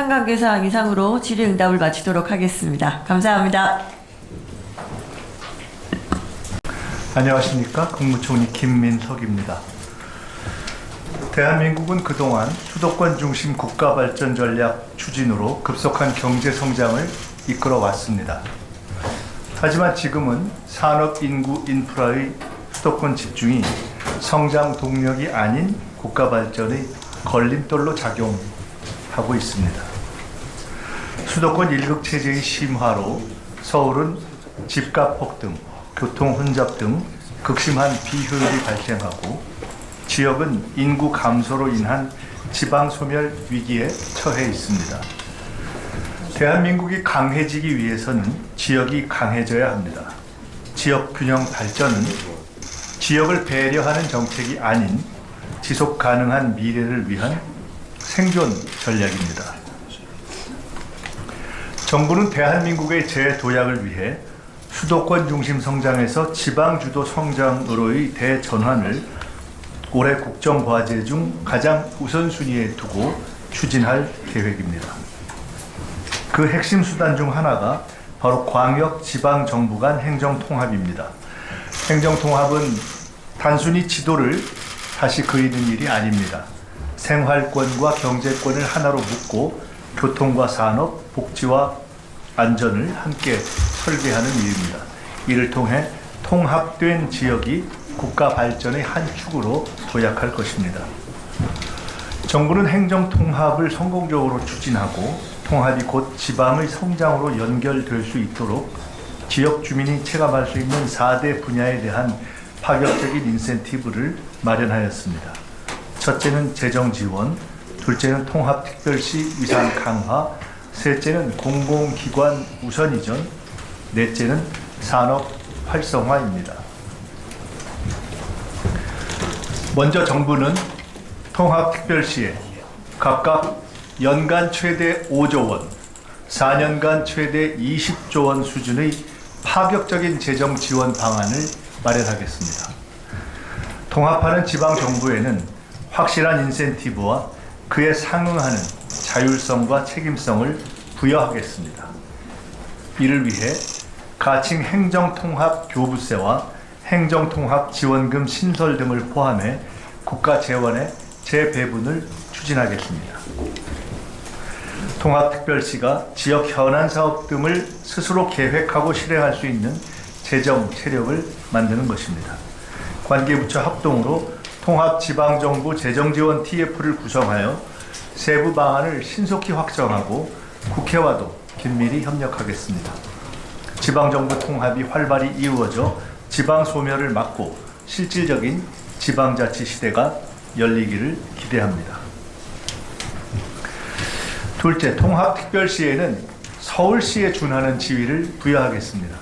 시간관계상 이상으로 질의응답을 마치도록 하겠습니다. 감사합니다. 안녕하십니까. 국무총리 김민석입니다. 대한민국은 그동안 수도권 중심 국가발전 전략 추진으로 급속한 경제 성장을 이끌어왔습니다. 하지만 지금은 산업, 인구, 인프라의 수도권 집중이 성장 동력이 아닌 국가발전의 걸림돌로 작용하고 있습니다. 수도권 일극체제의 심화로 서울은 집값 폭등, 교통 혼잡 등 극심한 비효율이 발생하고 지역은 인구 감소로 인한 지방 소멸 위기에 처해 있습니다. 대한민국이 강해지기 위해서는 지역이 강해져야 합니다. 지역 균형 발전은 지역을 배려하는 정책이 아닌 지속 가능한 미래를 위한 생존 전략입니다. 정부는 대한민국의 재도약을 위해 수도권 중심 성장에서 지방 주도 성장으로의 대전환을 올해 국정과제 중 가장 우선순위에 두고 추진할 계획입니다. 그 핵심 수단 중 하나가 바로 광역 지방 정부 간 행정통합입니다. 행정통합은 단순히 지도를 다시 그리는 일이 아닙니다. 생활권과 경제권을 하나로 묶고 교통과 산업, 복지와 안전을 함께 설계하는 일입니다. 이를 통해 통합된 지역이 국가 발전의 한 축으로 도약할 것입니다. 정부는 행정통합을 성공적으로 추진하고 통합이 곧 지방의 성장으로 연결될 수 있도록 지역 주민이 체감할 수 있는 4대 분야에 대한 파격적인 인센티브를 마련하였습니다. 첫째는 재정 지원, 둘째는 통합특별시 위상 강화, 셋째는 공공기관 우선 이전, 넷째는 산업 활성화입니다. 먼저 정부는 통합특별시에 각각 연간 최대 5조 원, 4년간 최대 20조 원 수준의 파격적인 재정 지원 방안을 마련하겠습니다. 통합하는 지방정부에는 확실한 인센티브와 그에 상응하는 자율성과 책임성을 부여하겠습니다. 이를 위해 가칭 행정통합교부세와 행정통합지원금 신설 등을 포함해 국가 재원의 재배분을 추진하겠습니다. 통합특별시가 지역 현안 사업 등을 스스로 계획하고 실행할 수 있는 재정 체력을 만드는 것입니다. 관계부처 합동으로 통합지방정부 재정지원 TF를 구성하여 세부 방안을 신속히 확정하고 국회와도 긴밀히 협력하겠습니다. 지방정부 통합이 활발히 이루어져 지방소멸을 막고 실질적인 지방자치 시대가 열리기를 기대합니다. 둘째, 통합특별시에는 서울시에 준하는 지위를 부여하겠습니다.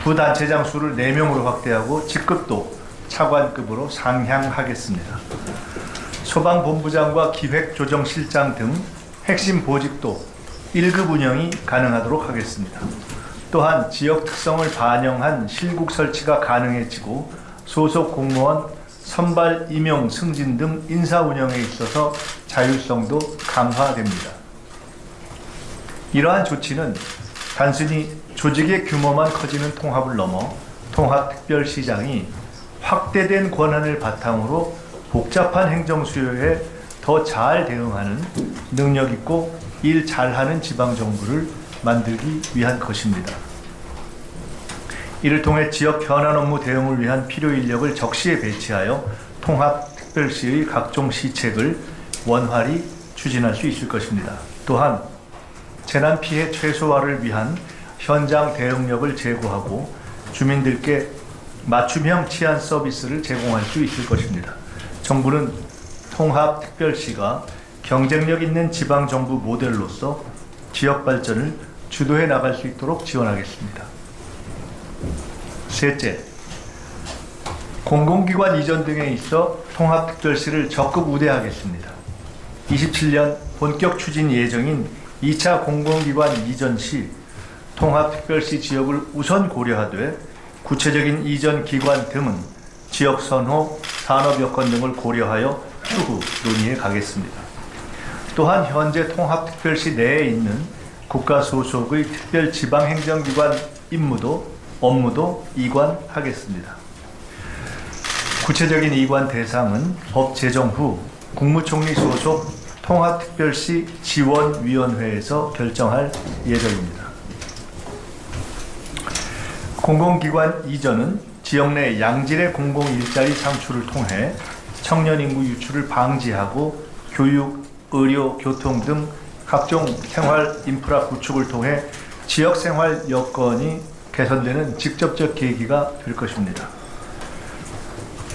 부단체장 수를 4명으로 확대하고 직급도 차관급으로 상향하겠습니다. 소방본부장과 기획조정실장 등 핵심 보직도 1급 운영이 가능하도록 하겠습니다. 또한 지역 특성을 반영한 실국 설치가 가능해지고 소속 공무원 선발, 임용, 승진 등 인사 운영에 있어서 자율성도 강화됩니다. 이러한 조치는 단순히 조직의 규모만 커지는 통합을 넘어 통합특별시장이 확대된 권한을 바탕으로 복잡한 행정 수요에 더 잘 대응하는 능력 있고 일 잘하는 지방정부를 만들기 위한 것입니다. 이를 통해 지역 현안 업무 대응을 위한 필요 인력을 적시에 배치하여 통합특별시의 각종 시책을 원활히 추진할 수 있을 것입니다. 또한 재난 피해 최소화를 위한 현장 대응력을 제고하고 주민들께 맞춤형 치안 서비스를 제공할 수 있을 것입니다. 정부는 통합특별시가 경쟁력 있는 지방정부 모델로서 지역 발전을 주도해 나갈 수 있도록 지원하겠습니다. 셋째, 공공기관 이전 등에 있어 통합특별시를 적극 우대하겠습니다. 27년 본격 추진 예정인 2차 공공기관 이전 시 통합특별시 지역을 우선 고려하되 구체적인 이전 기관 등은 지역 선호, 산업 여건 등을 고려하여 추후 논의해 가겠습니다. 또한 현재 통합특별시 내에 있는 국가 소속의 특별지방행정기관 업무도 이관하겠습니다. 구체적인 이관 대상은 법 제정 후 국무총리 소속 통합특별시 지원위원회에서 결정할 예정입니다. 공공기관 이전은 지역 내 양질의 공공일자리 창출을 통해 청년 인구 유출을 방지하고 교육, 의료, 교통 등 각종 생활 인프라 구축을 통해 지역 생활 여건이 개선되는 직접적 계기가 될 것입니다.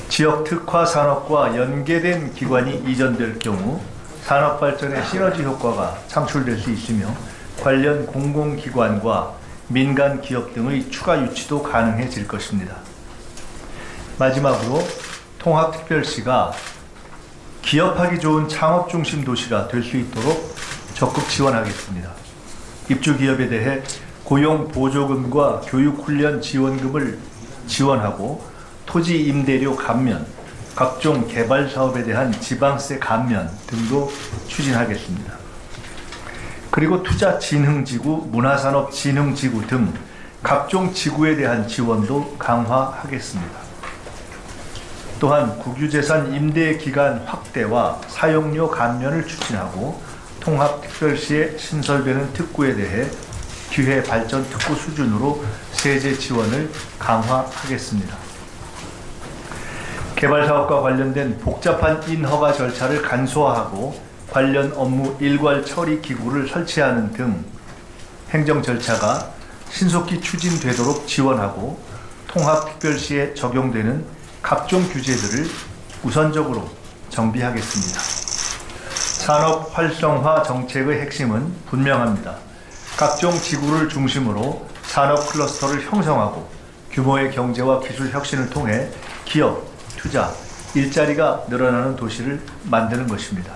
지역 특화 산업과 연계된 기관이 이전될 경우 산업 발전의 시너지 효과가 창출될 수 있으며 관련 공공기관과 민간 기업 등의 추가 유치도 가능해질 것입니다. 마지막으로 통합특별시가 기업하기 좋은 창업 중심 도시가 될 수 있도록 적극 지원하겠습니다. 입주 기업에 대해 고용 보조금과 교육 훈련 지원금을 지원하고 토지 임대료 감면, 각종 개발 사업에 대한 지방세 감면 등도 추진하겠습니다. 그리고 투자진흥지구, 문화산업진흥지구 등 각종 지구에 대한 지원도 강화하겠습니다. 또한 국유재산 임대기간 확대와 사용료 감면을 추진하고 통합특별시의 신설되는 특구에 대해 기회발전특구 수준으로 세제 지원을 강화하겠습니다. 개발사업과 관련된 복잡한 인허가 절차를 간소화하고 관련 업무 일괄 처리 기구를 설치하는 등 행정 절차가 신속히 추진되도록 지원하고 통합특별시에 적용되는 각종 규제들을 우선적으로 정비하겠습니다. 산업 활성화 정책의 핵심은 분명합니다. 각종 지구를 중심으로 산업 클러스터를 형성하고 규모의 경제와 기술 혁신을 통해 기업, 투자, 일자리가 늘어나는 도시를 만드는 것입니다.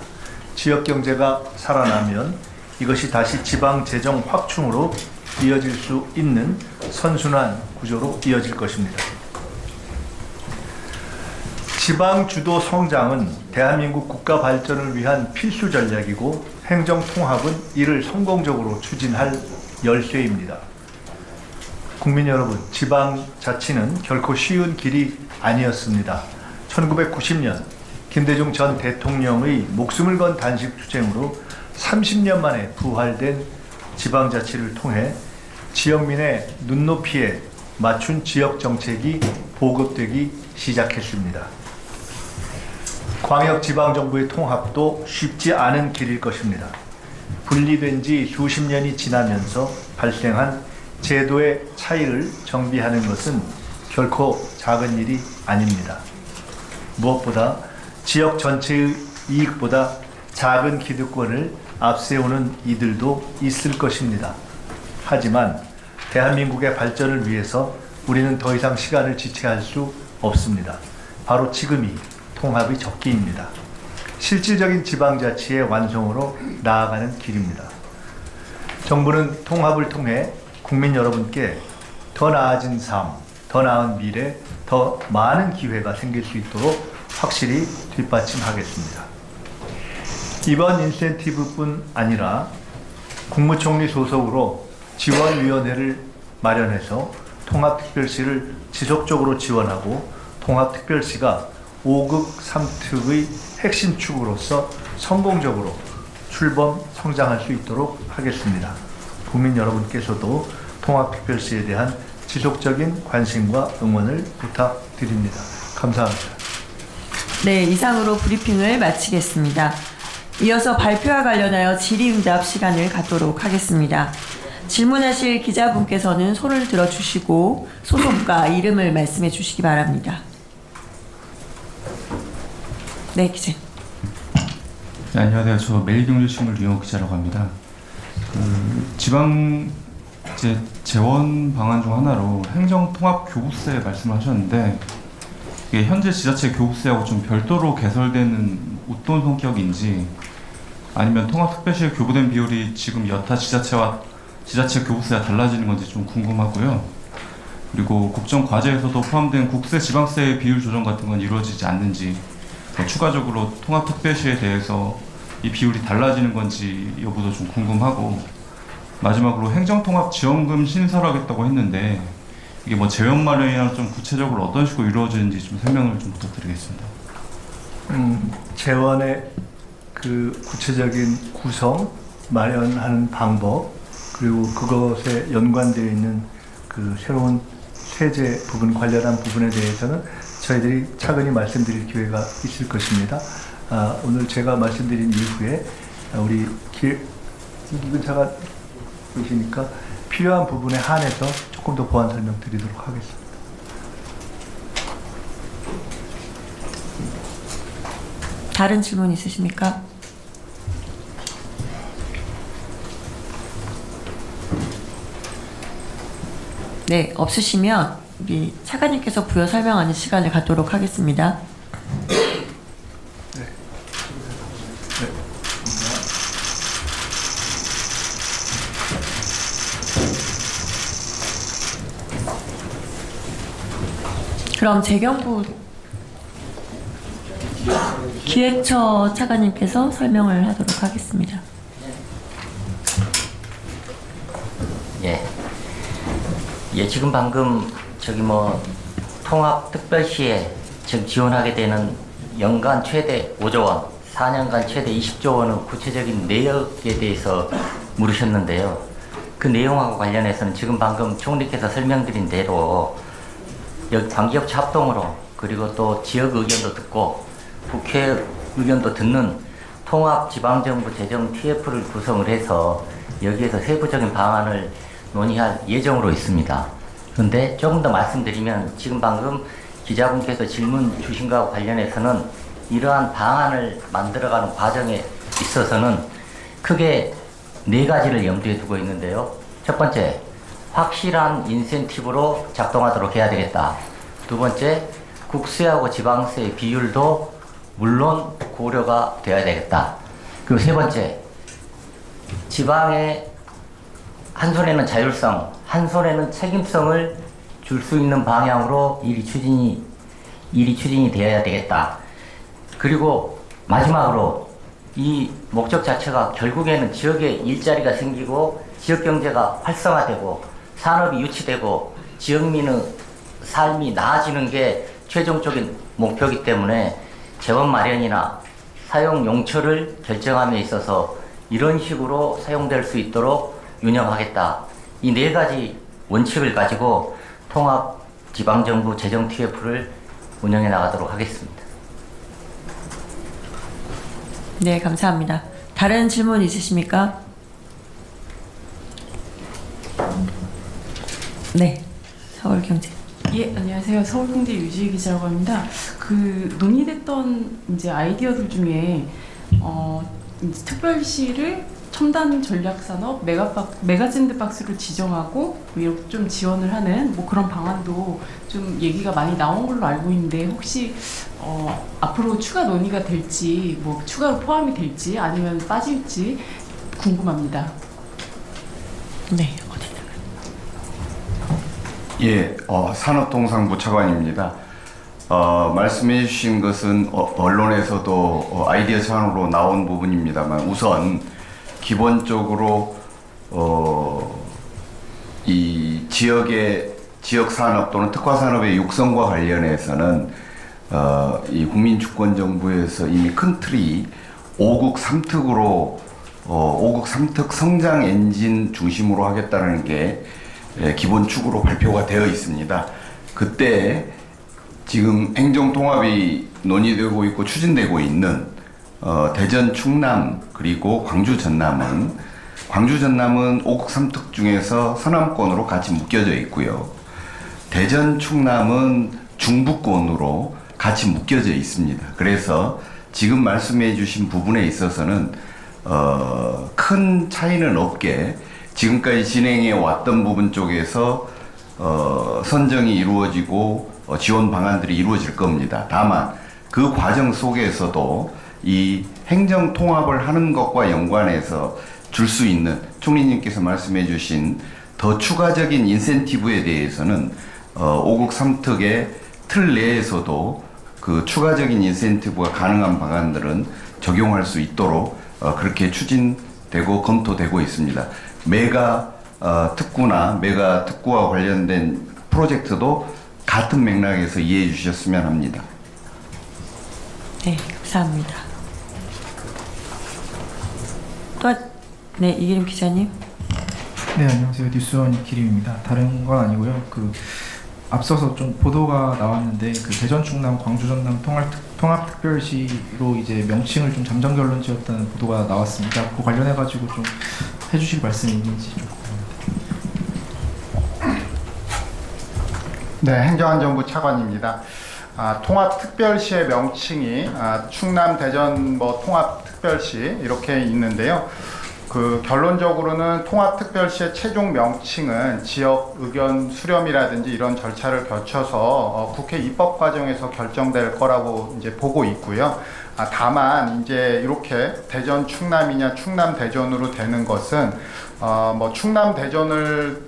지역 경제가 살아나면 이것이 다시 지방 재정 확충으로 이어질 수 있는 선순환 구조로 이어질 것입니다. 지방 주도 성장은 대한민국 국가 발전을 위한 필수 전략이고 행정 통합은 이를 성공적으로 추진할 열쇠입니다. 국민 여러분, 지방자치는 결코 쉬운 길이 아니었습니다. 1990년 김대중 전 대통령의 목숨을 건 단식 투쟁으로 30년 만에 부활된 지방자치를 통해 지역민의 눈높이에 맞춘 지역 정책이 보급되기 시작했습니다. 광역지방정부의 통합도 쉽지 않은 길일 것입니다. 분리된 지 수십 년이 지나면서 발생한 제도의 차이를 정비하는 것은 결코 작은 일이 아닙니다. 무엇보다 지역 전체의 이익보다 작은 기득권을 앞세우는 이들도 있을 것입니다. 하지만 대한민국의 발전을 위해서 우리는 더 이상 시간을 지체할 수 없습니다. 바로 지금이 통합의 적기입니다. 실질적인 지방자치의 완성으로 나아가는 길입니다. 정부는 통합을 통해 국민 여러분께 더 나아진 삶, 더 나은 미래, 더 많은 기회가 생길 수 있도록 확실히 뒷받침하겠습니다. 이번 인센티브뿐 아니라 국무총리 소속으로 지원위원회를 마련해서 통합특별시를 지속적으로 지원하고 통합특별시가 5급 3특의 핵심 축으로서 성공적으로 출범 성장할 수 있도록 하겠습니다. 국민 여러분께서도 통합특별시에 대한 지속적인 관심과 응원을 부탁드립니다. 감사합니다. 네, 이상으로 브리핑을 마치겠습니다. 이어서 발표와 관련하여 질의응답 시간을 갖도록 하겠습니다. 질문하실 기자분께서는 손을 들어주시고 소속과 이름을 말씀해 주시기 바랍니다. 네, 기자. 네, 안녕하세요. 저 매일경제신문 류영욱 기자라고 합니다. 지방 재원 방안 중 하나로 행정통합교부세 말씀하셨는데 이게 현재 지자체 교부세하고 좀 별도로 개설되는 어떤 성격인지 아니면 통합특별시에 교부된 비율이 지금 여타 지자체와 지자체 교부세가 달라지는 건지 좀 궁금하고요. 그리고 국정과제에서도 포함된 국세 지방세의 비율 조정 같은 건 이루어지지 않는지 추가적으로 통합특별시에 대해서 이 비율이 달라지는 건지 여부도 좀 궁금하고, 마지막으로 행정통합지원금 신설을 하겠다고 했는데 이게 뭐 재원 마련이랑 좀 구체적으로 어떤 식으로 이루어지는지 좀 설명을 좀 부탁드리겠습니다. 재원의 그 구체적인 구성, 마련하는 방법, 그리고 그것에 연관되어 있는 그 새로운 세제 부분 관련한 부분에 대해서는 저희들이 차근히 말씀드릴 기회가 있을 것입니다. 오늘 제가 말씀드린 이후에 우리 김기근 차관 계시니까 필요한 부분에 한해서 조금 더 보완 설명 드리도록 하겠습니다. 다른 질문 있으십니까? 네, 없으시면 우리 차관님께서 부여 설명하는 시간을 갖도록 하겠습니다. 그럼 재경부 기획처 차관님께서 설명을 하도록 하겠습니다. 예, 지금 방금 통합특별시에 지금 지원하게 되는 연간 최대 5조 원, 4년간 최대 20조 원의 구체적인 내역에 대해서 물으셨는데요. 그 내용하고 관련해서는 지금 방금 총리께서 설명드린 대로 여기 관계업체 합동으로, 그리고 또 지역 의견도 듣고 국회 의견도 듣는 통합지방정부 재정 TF를 구성을 해서 여기에서 세부적인 방안을 논의할 예정으로 있습니다. 그런데 조금 더 말씀드리면, 지금 방금 기자분께서 질문 주신 것과 관련해서는 이러한 방안을 만들어가는 과정에 있어서는 크게 4가지를 염두에 두고 있는데요. 첫 번째, 확실한 인센티브로 작동하도록 해야 되겠다. 두 번째, 국세하고 지방세의 비율도 물론 고려가 되어야 되겠다. 그리고 세 번째, 지방의 한 손에는 자율성, 한 손에는 책임성을 줄 수 있는 방향으로 일이 추진이 되어야 되겠다. 그리고 마지막으로 이 목적 자체가 결국에는 지역에 일자리가 생기고 지역 경제가 활성화되고 산업이 유치되고 지역민의 삶이 나아지는 게 최종적인 목표이기 때문에 재원 마련이나 사용 용처를 결정함에 있어서 이런 식으로 사용될 수 있도록 운영하겠다. 이 4가지 원칙을 가지고 통합지방정부 재정 TF를 운영해 나가도록 하겠습니다. 네, 감사합니다. 다른 질문 있으십니까? 네, 서울경제. 예, 안녕하세요. 서울경제 유지희 기자라고 합니다. 그 논의됐던 이제 아이디어들 중에 이제 특별시를 첨단 전략 산업 메가샌드박스로 지정하고 이렇게 좀 지원을 하는 뭐 그런 방안도 좀 얘기가 많이 나온 걸로 알고 있는데, 혹시 앞으로 추가 논의가 될지, 뭐 추가로 포함이 될지 아니면 빠질지 궁금합니다. 네, 어디다? 예, 산업통상부 차관입니다. 말씀해 주신 것은 언론에서도 아이디어 차원으로 나온 부분입니다만, 우선 기본적으로 이 지역의 지역산업 또는 특화산업의 육성과 관련해서는 이 국민주권정부에서 이미 큰 틀이 5국 3특으로 5국 3특 성장 엔진 중심으로 하겠다는 게 기본 축으로 발표가 되어 있습니다. 그때 지금 행정통합이 논의되고 있고 추진되고 있는 대전, 충남 그리고 광주, 전남은 5국 3특 중에서 서남권으로 같이 묶여져 있고요. 대전, 충남은 중부권으로 같이 묶여져 있습니다. 그래서 지금 말씀해 주신 부분에 있어서는 큰 차이는 없게 지금까지 진행해 왔던 부분 쪽에서 선정이 이루어지고 지원 방안들이 이루어질 겁니다. 다만 그 과정 속에서도 이 행정 통합을 하는 것과 연관해서 줄 수 있는 총리님께서 말씀해 주신 더 추가적인 인센티브에 대해서는 5국 3특의 틀 내에서도 그 추가적인 인센티브가 가능한 방안들은 적용할 수 있도록 그렇게 추진되고 검토되고 있습니다. 메가 특구나 메가 특구와 관련된 프로젝트도 같은 맥락에서 이해해 주셨으면 합니다. 네, 감사합니다. 네, 이기림 기자님. 네, 안녕하세요. 뉴스원 이기림입니다. 다른 건 아니고요. 앞서서 좀 보도가 나왔는데 대전 충남 광주 전남 통합특별시로 이제 명칭을 좀 잠정 결론 지었다는 보도가 나왔습니다. 그 관련해 가지고 좀 해주실 말씀이 있는지 좀 궁금합니다. 네, 행정안전부 차관입니다. 통합특별시의 명칭이 충남 대전 통합특별시 이렇게 있는데요. 결론적으로는 통합특별시의 최종 명칭은 지역 의견 수렴이라든지 이런 절차를 거쳐서 국회 입법 과정에서 결정될 거라고 이제 보고 있고요. 다만 이제 이렇게 대전 충남이냐 충남 대전으로 되는 것은 충남 대전을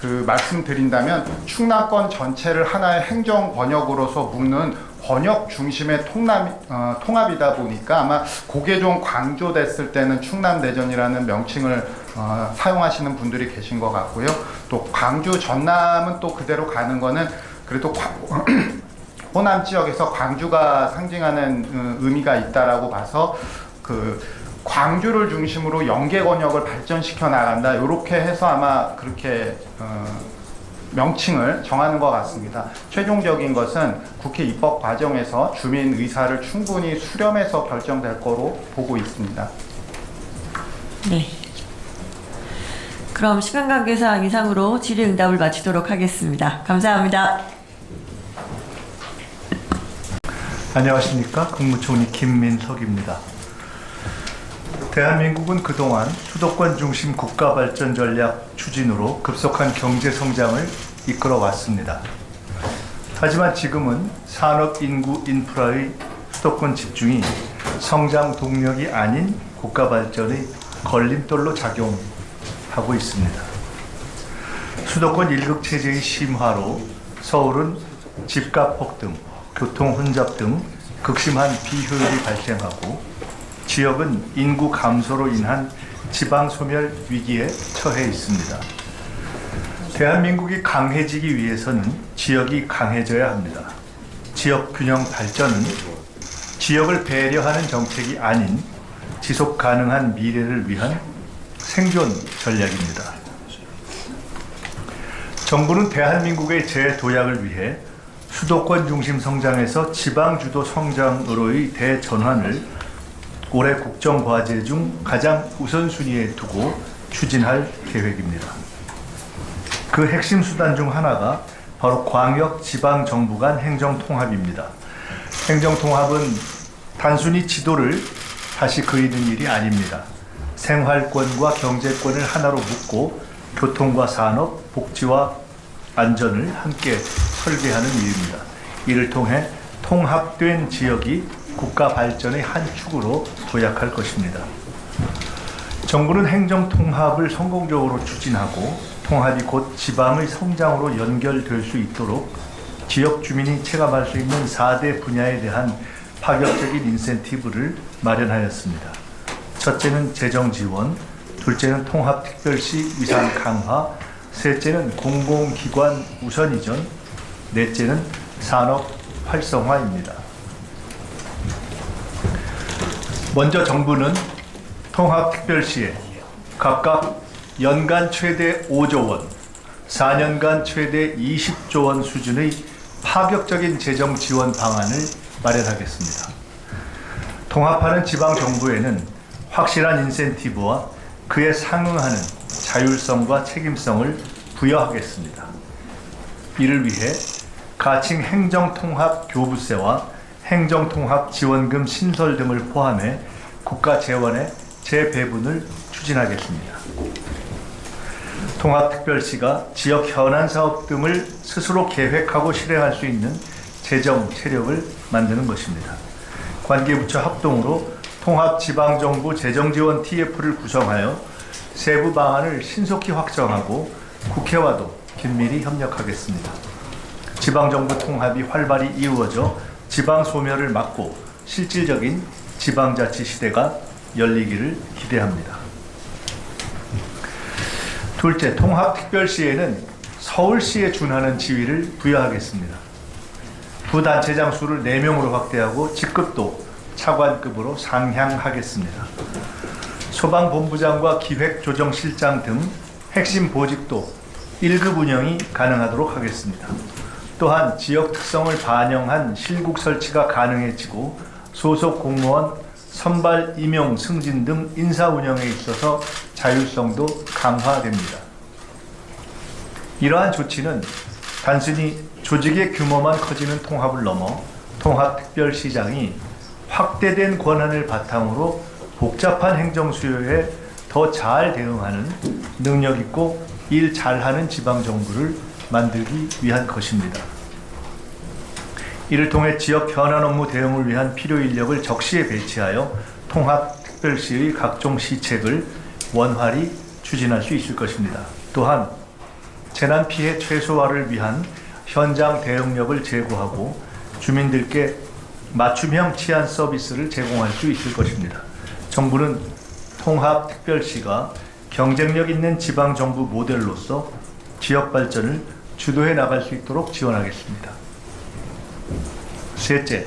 말씀드린다면 충남권 전체를 하나의 행정 권역으로서 묶는 권역 중심의 통합이다 보니까 아마 그게 좀 강조됐을 때는 충남대전이라는 명칭을 사용하시는 분들이 계신 것 같고요. 또 광주 전남은 또 그대로 가는 거는 그래도 호남 지역에서 광주가 상징하는 의미가 있다라고 봐서 광주를 중심으로 연계 권역을 발전시켜 나간다. 이렇게 해서 아마 그렇게 명칭을 정하는 것 같습니다. 최종적인 것은 국회 입법 과정에서 주민 의사를 충분히 수렴해서 결정될 거로 보고 있습니다. 네. 그럼 시간 관계상 이상으로 질의응답을 마치도록 하겠습니다. 감사합니다. 안녕하십니까. 국무총리 김민석입니다. 대한민국은 그동안 수도권 중심 국가발전 전략 추진으로 급속한 경제 성장을 이끌어 왔습니다. 하지만 지금은 산업, 인구, 인프라의 수도권 집중이 성장 동력이 아닌 국가발전의 걸림돌로 작용하고 있습니다. 수도권 일극체제의 심화로 서울은 집값 폭등, 교통 혼잡 등 극심한 비효율이 발생하고 지역은 인구 감소로 인한 지방 소멸 위기에 처해 있습니다. 대한민국이 강해지기 위해서는 지역이 강해져야 합니다. 지역 균형 발전은 지역을 배려하는 정책이 아닌 지속 가능한 미래를 위한 생존 전략입니다. 정부는 대한민국의 재도약을 위해 수도권 중심 성장에서 지방 주도 성장으로의 대전환을 올해 국정과제 중 가장 우선순위에 두고 추진할 계획입니다. 그 핵심 수단 중 하나가 바로 광역 지방 정부 간 행정통합입니다. 행정통합은 단순히 지도를 다시 그리는 일이 아닙니다. 생활권과 경제권을 하나로 묶고 교통과 산업, 복지와 안전을 함께 설계하는 일입니다. 이를 통해 통합된 지역이 국가 발전의 한 축으로 도약할 것입니다. 정부는 행정통합을 성공적으로 추진하고 통합이 곧 지방의 성장으로 연결될 수 있도록 지역 주민이 체감할 수 있는 4대 분야에 대한 파격적인 인센티브를 마련하였습니다. 첫째는 재정 지원, 둘째는 통합특별시 위상 강화, 셋째는 공공기관 우선 이전, 넷째는 산업 활성화입니다. 먼저 정부는 통합특별시에 각각 연간 최대 5조 원, 4년간 최대 20조 원 수준의 파격적인 재정 지원 방안을 마련하겠습니다. 통합하는 지방정부에는 확실한 인센티브와 그에 상응하는 자율성과 책임성을 부여하겠습니다. 이를 위해 가칭 행정통합교부세와 행정통합지원금 신설 등을 포함해 국가 재원의 재배분을 추진하겠습니다. 통합특별시가 지역 현안 사업 등을 스스로 계획하고 실행할 수 있는 재정 체력을 만드는 것입니다. 관계부처 합동으로 통합지방정부 재정지원 TF를 구성하여 세부 방안을 신속히 확정하고 국회와도 긴밀히 협력하겠습니다. 지방정부 통합이 활발히 이루어져 지방 소멸을 막고 실질적인 지방자치 시대가 열리기를 기대합니다. 둘째, 통합특별시에는 서울시에 준하는 지위를 부여하겠습니다. 부단체장 수를 4명으로 확대하고 직급도 차관급으로 상향하겠습니다. 소방본부장과 기획조정실장 등 핵심 보직도 1급 운영이 가능하도록 하겠습니다. 또한 지역 특성을 반영한 실국 설치가 가능해지고 소속 공무원 선발, 임용, 승진 등 인사 운영에 있어서 자율성도 강화됩니다. 이러한 조치는 단순히 조직의 규모만 커지는 통합을 넘어 통합특별시장이 확대된 권한을 바탕으로 복잡한 행정 수요에 더 잘 대응하는 능력 있고 일 잘하는 지방정부를 만들기 위한 것입니다. 이를 통해 지역 현안 업무 대응을 위한 필요 인력을 적시에 배치하여 통합특별시의 각종 시책을 원활히 추진할 수 있을 것입니다. 또한 재난 피해 최소화를 위한 현장 대응력을 제고하고 주민들께 맞춤형 치안 서비스를 제공할 수 있을 것입니다. 정부는 통합특별시가 경쟁력 있는 지방정부 모델로서 지역 발전을 주도해 나갈 수 있도록 지원하겠습니다. 셋째,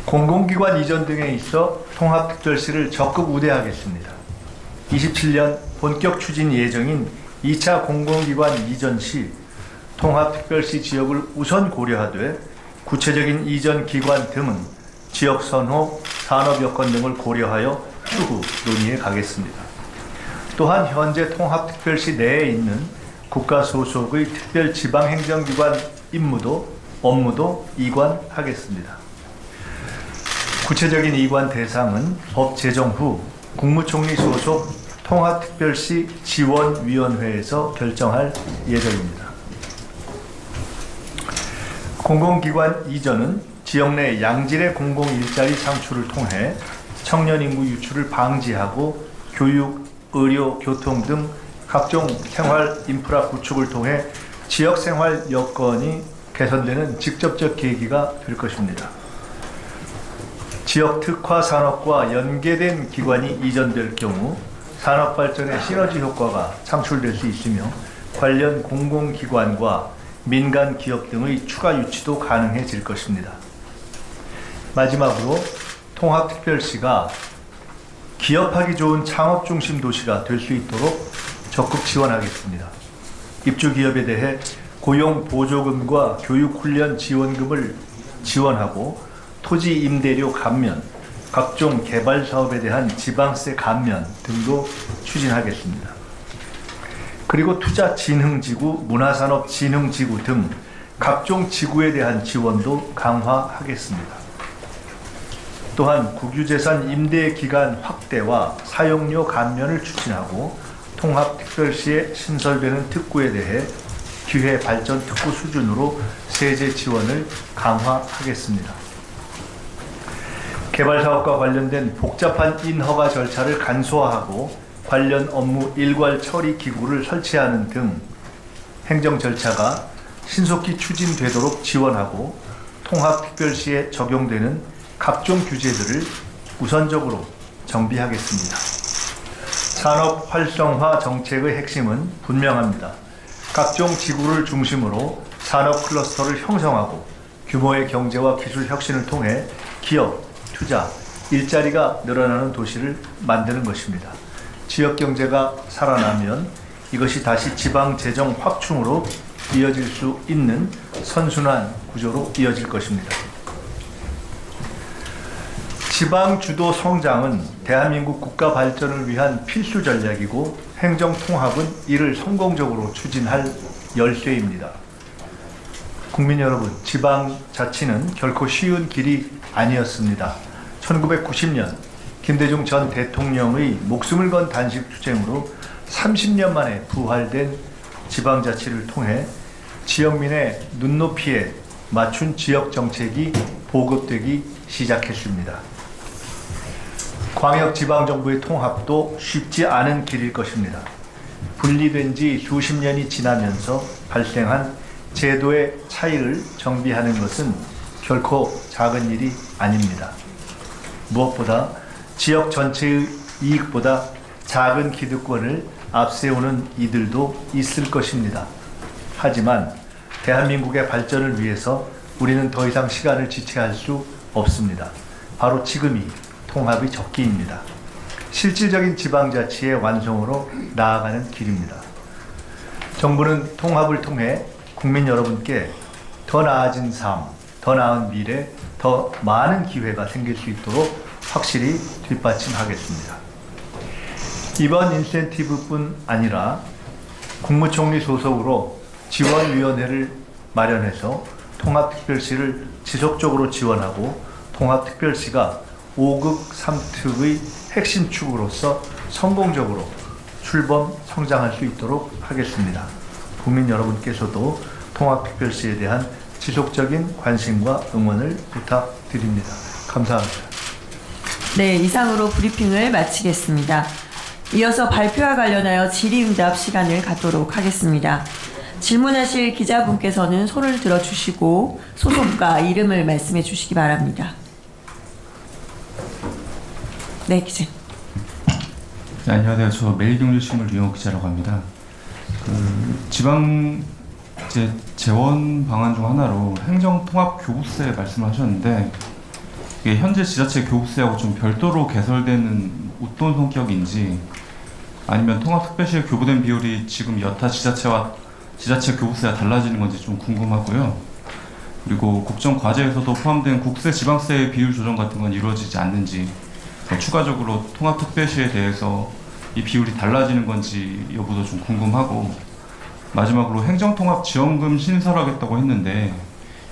공공기관 이전 등에 있어 통합특별시를 적극 우대하겠습니다. 27년 본격 추진 예정인 2차 공공기관 이전 시 통합특별시 지역을 우선 고려하되 구체적인 이전 기관 등은 지역 선호, 산업 여건 등을 고려하여 추후 논의해 가겠습니다. 또한 현재 통합특별시 내에 있는 국가 소속의 특별 지방행정기관 업무도 이관하겠습니다. 구체적인 이관 대상은 법 제정 후 국무총리 소속 통합특별시 지원위원회에서 결정할 예정입니다. 공공기관 이전은 지역 내 양질의 공공 일자리 창출을 통해 청년 인구 유출을 방지하고 교육, 의료, 교통 등 각종 생활 인프라 구축을 통해 지역 생활 여건이 개선되는 직접적 계기가 될 것입니다. 지역 특화 산업과 연계된 기관이 이전될 경우 산업 발전의 시너지 효과가 창출될 수 있으며 관련 공공기관과 민간 기업 등의 추가 유치도 가능해질 것입니다. 마지막으로 통합특별시가 기업하기 좋은 창업 중심 도시가 될 수 있도록 적극 지원하겠습니다. 입주 기업에 대해 고용 보조금과 교육 훈련 지원금을 지원하고 토지 임대료 감면, 각종 개발 사업에 대한 지방세 감면 등도 추진하겠습니다. 그리고 투자진흥지구, 문화산업진흥지구 등 각종 지구에 대한 지원도 강화하겠습니다. 또한 국유재산 임대 기간 확대와 사용료 감면을 추진하고 통합특별시에 신설되는 특구에 대해 기회발전특구 수준으로 세제 지원을 강화하겠습니다. 개발사업과 관련된 복잡한 인허가 절차를 간소화하고 관련 업무 일괄 처리 기구를 설치하는 등 행정 절차가 신속히 추진되도록 지원하고 통합특별시에 적용되는 각종 규제들을 우선적으로 정비하겠습니다. 산업 활성화 정책의 핵심은 분명합니다. 각종 지구를 중심으로 산업 클러스터를 형성하고 규모의 경제와 기술 혁신을 통해 기업, 투자, 일자리가 늘어나는 도시를 만드는 것입니다. 지역 경제가 살아나면 이것이 다시 지방 재정 확충으로 이어질 수 있는 선순환 구조로 이어질 것입니다. 지방 주도 성장은 대한민국 국가 발전을 위한 필수 전략이고 행정 통합은 이를 성공적으로 추진할 열쇠입니다. 국민 여러분, 지방 자치는 결코 쉬운 길이 아니었습니다. 1990년 김대중 전 대통령의 목숨을 건 단식 투쟁으로 30년 만에 부활된 지방자치를 통해 지역민의 눈높이에 맞춘 지역 정책이 보급되기 시작했습니다. 광역지방정부의 통합도 쉽지 않은 길일 것입니다. 분리된 지 수십 년이 지나면서 발생한 제도의 차이를 정비하는 것은 결코 작은 일이 아닙니다. 무엇보다 지역 전체의 이익보다 작은 기득권을 앞세우는 이들도 있을 것입니다. 하지만 대한민국의 발전을 위해서 우리는 더 이상 시간을 지체할 수 없습니다. 바로 지금이 통합의 적기입니다. 실질적인 지방자치의 완성으로 나아가는 길입니다. 정부는 통합을 통해 국민 여러분께 더 나아진 삶, 더 나은 미래, 더 많은 기회가 생길 수 있도록 확실히 뒷받침하겠습니다. 이번 인센티브뿐 아니라 국무총리 소속으로 지원위원회를 마련해서 통합특별시를 지속적으로 지원하고 통합특별시가 5급 3특의 핵심 축으로서 성공적으로 출범 성장할 수 있도록 하겠습니다. 국민 여러분께서도 통합특별시에 대한 지속적인 관심과 응원을 부탁드립니다. 감사합니다. 네, 이상으로 브리핑을 마치겠습니다. 이어서 발표와 관련하여 질의응답 시간을 갖도록 하겠습니다. 질문하실 기자분께서는 손을 들어주시고 소속과 이름을 말씀해 주시기 바랍니다. 네, 기자. 네, 안녕하세요. 저 매일경제신문 류영욱 기자라고 합니다. 지방 재원 방안 중 하나로 행정통합교부세 말씀하셨는데 이게 현재 지자체 교부세하고 좀 별도로 개설되는 어떤 성격인지 아니면 통합특별시에 교부된 비율이 지금 여타 지자체와 지자체 교부세가 달라지는 건지 좀 궁금하고요. 그리고 국정과제에서도 포함된 국세 지방세의 비율 조정 같은 건 이루어지지 않는지 추가적으로 통합특별시에 대해서 이 비율이 달라지는 건지 여부도 좀 궁금하고 마지막으로 행정통합지원금 신설하겠다고 했는데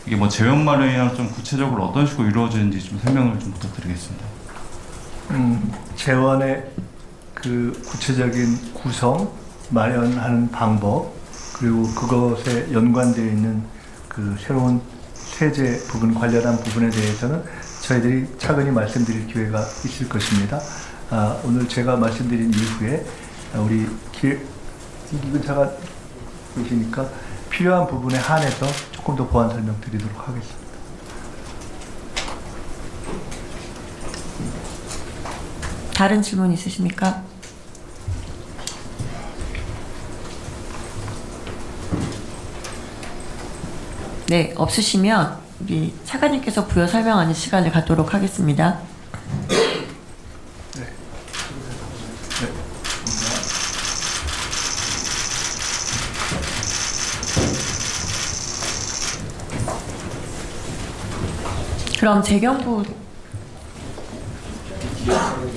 이게 뭐 재원 마련이랑 좀 구체적으로 어떤 식으로 이루어지는지 좀 설명을 좀 부탁드리겠습니다. 재원의 그 구체적인 구성, 마련하는 방법 그리고 그것에 연관되어 있는 그 새로운 세제 부분 관련한 부분에 대해서는 저희들이 차근히 말씀드릴 기회가 있을 것입니다. 오늘 제가 말씀드린 이후에 우리 김기근 차관 계시니까 필요한 부분에 한해서 조금 더 보완 설명 드리도록 하겠습니다. 다른 질문 있으십니까? 네, 없으시면 우리 차관님께서 부여 설명하는 시간을 갖도록 하겠습니다. 그럼 재경부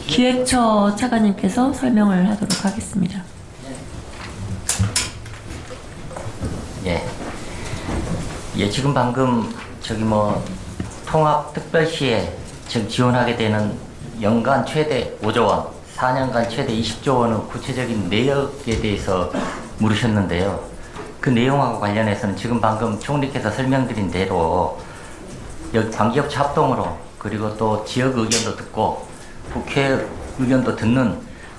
기획처 차관님께서 설명을 하도록 하겠습니다. 예, 지금 방금 통합특별시에 지금 지원하게 되는 연간 최대 5조 원, 4년간 최대 20조 원의 구체적인 내역에 대해서 물으셨는데요. 그 내용하고 관련해서는 지금 방금 총리께서 설명드린 대로 여기 관계업체 합동으로 그리고 또 지역 의견도 듣고 국회 의견도 듣는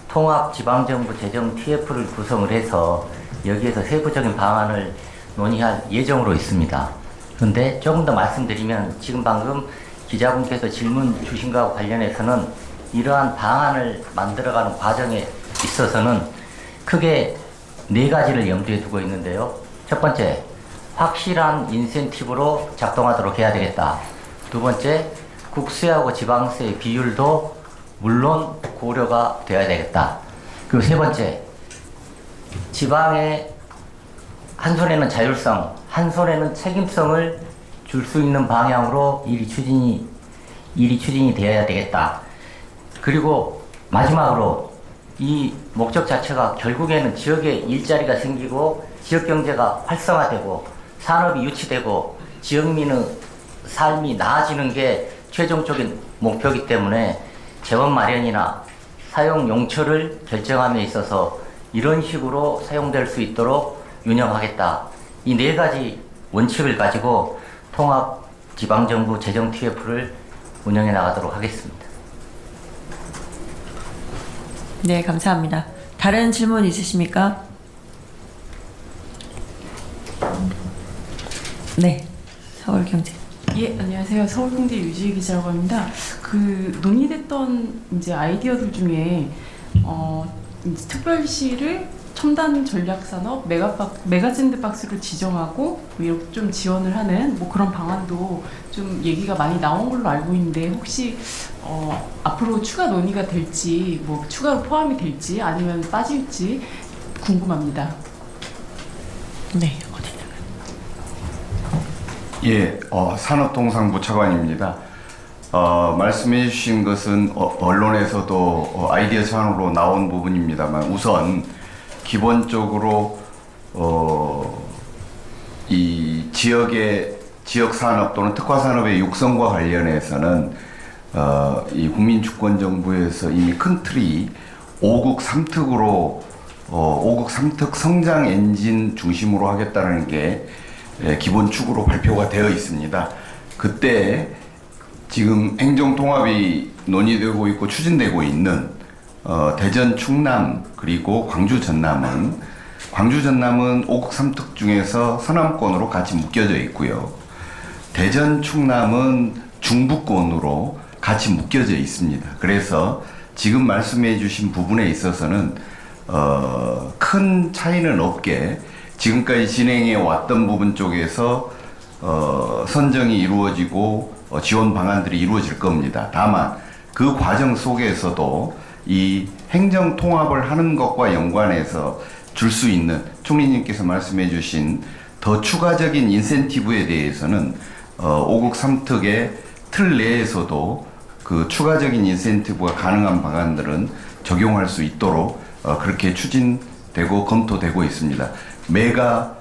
통합지방정부 재정 TF를 구성을 해서 여기에서 세부적인 방안을 논의할 예정으로 있습니다. 그런데 조금 더 말씀드리면 지금 방금 기자분께서 질문 주신 것과 관련해서는 이러한 방안을 만들어가는 과정에 있어서는 크게 4가지를 염두에 두고 있는데요. 첫 번째, 확실한 인센티브로 작동하도록 해야 되겠다. 두 번째, 국세하고 지방세의 비율도 물론 고려가 되어야 되겠다. 그리고 세 번째, 지방의 한 손에는 자율성, 한 손에는 책임성을 줄 수 있는 방향으로 일이 추진이 되어야 되겠다. 그리고 마지막으로 이 목적 자체가 결국에는 지역에 일자리가 생기고 지역 경제가 활성화되고 산업이 유치되고 지역민의 삶이 나아지는 게 최종적인 목표이기 때문에 재원 마련이나 사용 용처를 결정함에 있어서 이런 식으로 사용될 수 있도록 운영하겠다. 이 4가지 원칙을 가지고 통합지방정부 재정 TF를 운영해 나가도록 하겠습니다. 네, 감사합니다. 다른 질문 있으십니까? 네, 서울경제. 예, 안녕하세요. 서울동대 유지희 기자라고 합니다. 그 논의됐던 이제 아이디어들 중에 이제 특별시를 첨단 전략 산업 메가샌드박스로 지정하고 이렇게 좀 지원을 하는 뭐 그런 방안도 좀 얘기가 많이 나온 걸로 알고 있는데 혹시 앞으로 추가 논의가 될지 뭐 추가로 포함이 될지 아니면 빠질지 궁금합니다. 네. 예, 산업통상부 차관입니다. 말씀해 주신 것은 언론에서도 아이디어 사항으로 나온 부분입니다만 우선 기본적으로 이 지역 산업 또는 특화 산업의 육성과 관련해서는 이 국민주권정부에서 이미 큰 틀이 5국 3특으로 5국 3특 성장 엔진 중심으로 하겠다는 게 기본 축으로 발표가 되어 있습니다. 그때 지금 행정통합이 논의되고 있고 추진되고 있는 대전, 충남 그리고 광주, 전남은 5국 3특 중에서 서남권으로 같이 묶여져 있고요. 대전, 충남은 중부권으로 같이 묶여져 있습니다. 그래서 지금 말씀해 주신 부분에 있어서는 큰 차이는 없게 지금까지 진행해 왔던 부분 쪽에서 선정이 이루어지고 지원 방안들이 이루어질 겁니다. 다만 그 과정 속에서도 이 행정 통합을 하는 것과 연관해서 줄 수 있는 총리님께서 말씀해 주신 더 추가적인 인센티브에 대해서는 5국 3특의 틀 내에서도 그 추가적인 인센티브가 가능한 방안들은 적용할 수 있도록 그렇게 추진되고 검토되고 있습니다. 메가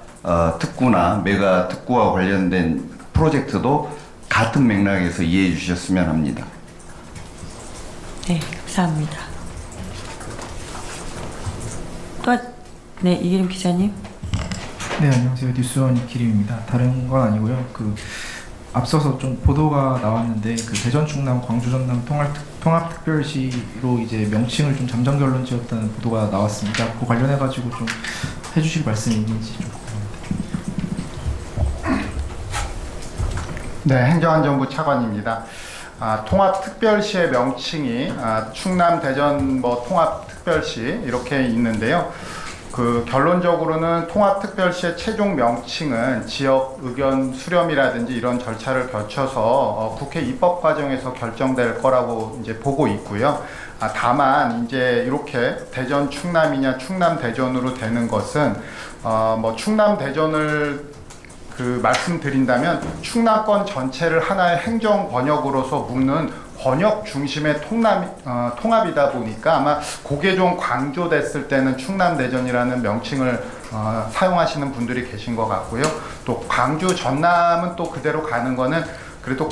특구나 메가 특구와 관련된 프로젝트도 같은 맥락에서 이해해 주셨으면 합니다. 네, 감사합니다. 네, 이기림 기자님. 네, 안녕하세요. 뉴스원 기림입니다. 다른 건 아니고요. 그 앞서서 좀 보도가 나왔는데 그 대전 충남 광주 전남 통합특별시로 이제 명칭을 좀 잠정 결론 지었다는 보도가 나왔습니다. 그 관련해 가지고 좀 해주실 말씀이 있는지 좀 궁금합니다. 네, 행정안전부 차관입니다. 통합특별시의 명칭이 충남 대전 통합특별시 이렇게 있는데요. 그 결론적으로는 통합특별시의 최종 명칭은 지역 의견 수렴이라든지 이런 절차를 거쳐서 국회 입법 과정에서 결정될 거라고 이제 보고 있고요. 다만 이제 이렇게 대전 충남이냐 충남 대전으로 되는 것은 충남 대전을 말씀드린다면 충남권 전체를 하나의 행정 권역으로서 묶는 권역 중심의 통합이다 보니까 아마 그게 좀 강조됐을 때는 충남대전이라는 명칭을 사용하시는 분들이 계신 것 같고요. 또 광주 전남은 또 그대로 가는 거는 그래도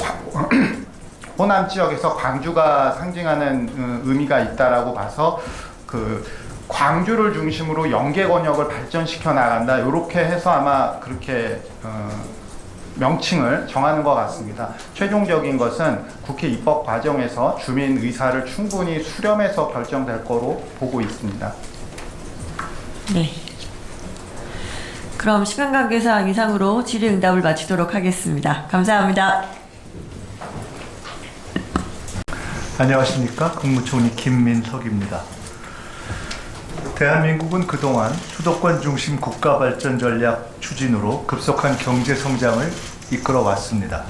호남 지역에서 광주가 상징하는 의미가 있다라고 봐서 그 광주를 중심으로 연계 권역을 발전시켜 나간다. 이렇게 해서 아마 그렇게 명칭을 정하는 것 같습니다. 최종적인 것은 국회 입법 과정에서 주민 의사를 충분히 수렴해서 결정될 거로 보고 있습니다. 네. 그럼 시간 관계상 이상으로 질의응답을 마치도록 하겠습니다. 감사합니다. 안녕하십니까. 국무총리 김민석입니다. 대한민국은 그동안 수도권 중심 국가발전 전략 추진으로 급속한 경제 성장을 이끌어 왔습니다.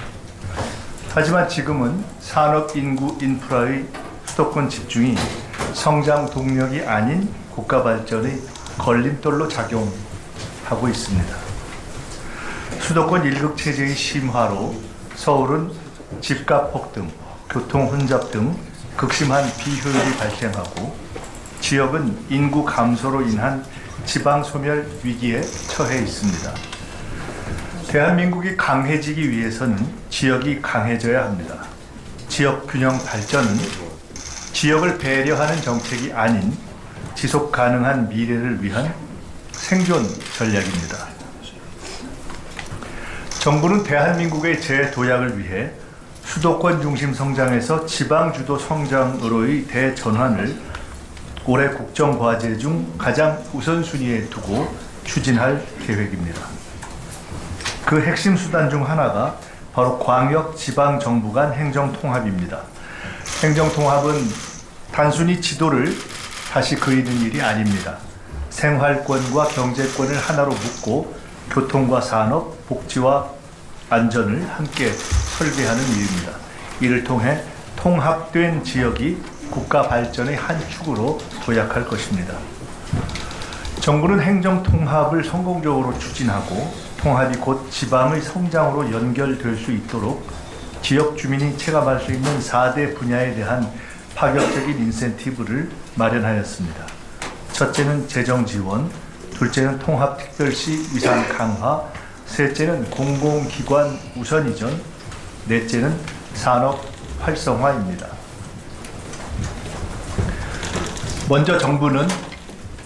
하지만 지금은 산업, 인구, 인프라의 수도권 집중이 성장 동력이 아닌 국가발전의 걸림돌로 작용하고 있습니다. 수도권 일극체제의 심화로 서울은 집값 폭등, 교통 혼잡 등 극심한 비효율이 발생하고 지역은 인구 감소로 인한 지방 소멸 위기에 처해 있습니다. 대한민국이 강해지기 위해서는 지역이 강해져야 합니다. 지역 균형 발전은 지역을 배려하는 정책이 아닌 지속 가능한 미래를 위한 생존 전략입니다. 정부는 대한민국의 재도약을 위해 수도권 중심 성장에서 지방 주도 성장으로의 대전환을 올해 국정과제 중 가장 우선순위에 두고 추진할 계획입니다. 그 핵심 수단 중 하나가 바로 광역 지방 정부 간 행정 통합입니다. 행정 통합은 단순히 지도를 다시 그리는 일이 아닙니다. 생활권과 경제권을 하나로 묶고 교통과 산업, 복지와 안전을 함께 설계하는 일입니다. 이를 통해 통합된 지역이 국가 발전의 한 축으로 도약할 것입니다. 정부는 행정 통합을 성공적으로 추진하고 통합이 곧 지방의 성장으로 연결될 수 있도록 지역 주민이 체감할 수 있는 4대 분야에 대한 파격적인 인센티브를 마련하였습니다. 첫째는 재정 지원, 둘째는 통합특별시 위상 강화, 셋째는 공공기관 우선 이전, 넷째는 산업 활성화입니다. 먼저 정부는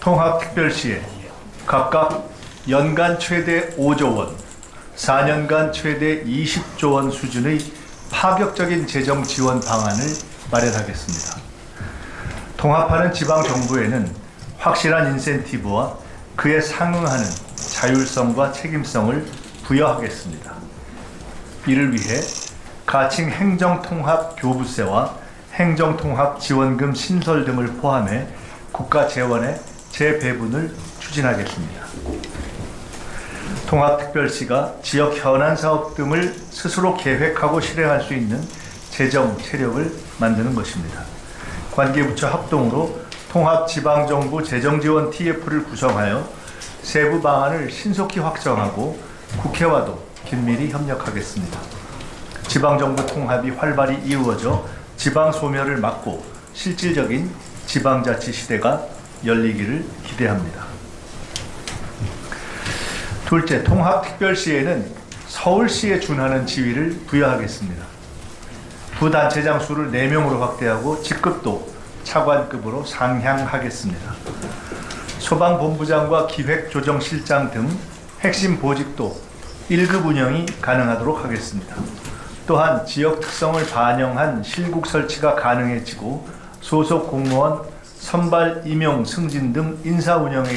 통합특별시에 각각 연간 최대 5조 원, 4년간 최대 20조 원 수준의 파격적인 재정 지원 방안을 마련하겠습니다. 통합하는 지방정부에는 확실한 인센티브와 그에 상응하는 자율성과 책임성을 부여하겠습니다. 이를 위해 가칭 행정통합교부세와 행정통합지원금 신설 등을 포함해 국가 재원의 재배분을 추진하겠습니다. 통합특별시가 지역 현안 사업 등을 스스로 계획하고 실행할 수 있는 재정 체력을 만드는 것입니다. 관계부처 합동으로 통합지방정부 재정지원 TF를 구성하여 세부 방안을 신속히 확정하고 국회와도 긴밀히 협력하겠습니다. 지방정부 통합이 활발히 이루어져 지방소멸을 막고 실질적인 지방자치 시대가 열리기를 기대합니다. 둘째, 통합특별시에는 서울시에 준하는 지위를 부여하겠습니다. 부단체장 수를 4명으로 확대하고 직급도 차관급으로 상향하겠습니다. 소방본부장과 기획조정실장 등 핵심 보직도 1급 운영이 가능하도록 하겠습니다. 또한 지역 특성을 반영한 실국 설치가 가능해지고 소속 공무원 선발, 임용, 승진 등 인사 운영에